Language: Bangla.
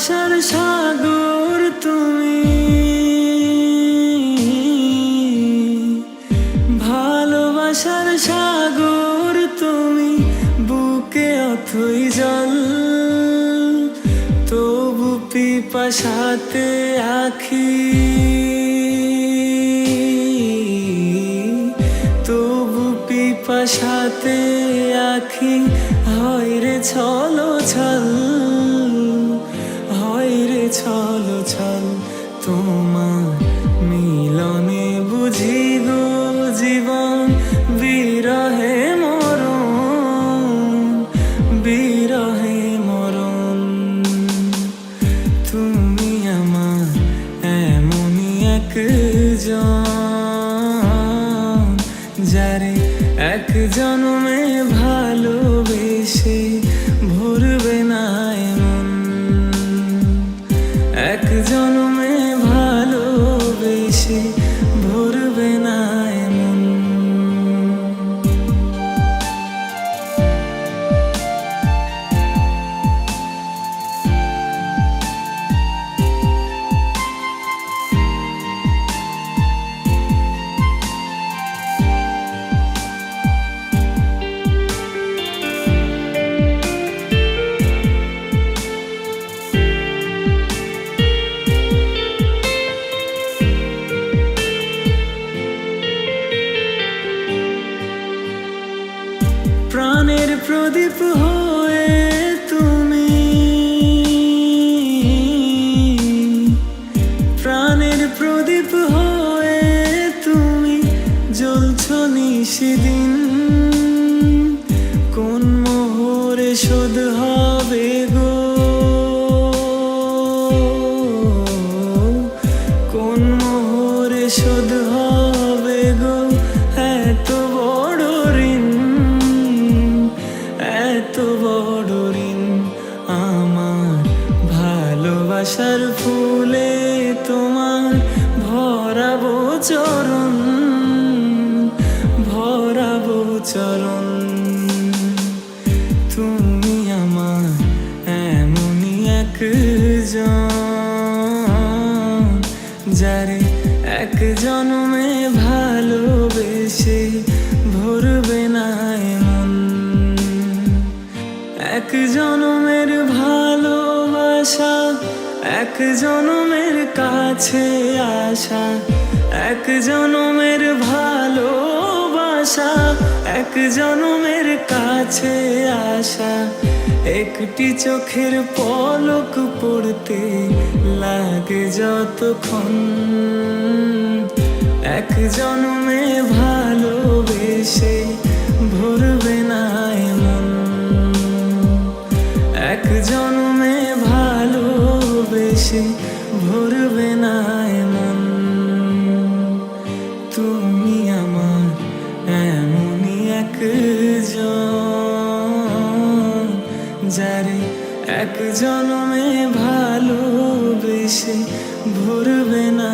ভালোবাসার সাগর তুমি, ভালোবাসার সাগর তুমি, বুকে অথই জল, তবু পিপাসাতে আখি, তবু পিপাসাতে আখি, হয় রে ছলো ছল, হয় রে ছলো ছল। তোমার মিলনে বুঝি গো জীবন, বিরহে মরণ, বিরহে মরণ। তুমি আমার এমনই একজন, যারে এক জন্মে ভালোবেসে ভরবে না এমন, এক জন্মে ভালোবেসে ভরবে না এমন। প্রাণের প্রদীপ হয়ে তুমি, প্রাণের প্রদীপ হয়ে তুমি, জ্বলছ নিশিদিন। কোন মোহরে শোধ হবে গো, কোন মোহরে শোধ হবে গো এত বড় ঋণ, এত বড় ঋণ। আমার ভালোবাসার ফুলে তোমার ভরাবো চরণ, ভরাবো চরণ। তুমি আমার এমনই একজন, যারে এক জন্মে ভালোবেসে ভরবে না এমন, এক জনমের ভালোবাসা, এক জনমের কাছে আসা, এক জনমের ভালোবাসা, এক জনমের কাছে আসা। একটি চোখের পলক পড়তে লাগে যতক্ষণ, এক জনমে ভালোবেসে ভরবে না এমন, এক জন্মে ভালোবেসে ভরবে না এমন। তুমি আমার এমনই একজন, যারে এক জন্মে ভালোবেসে ভরবে না।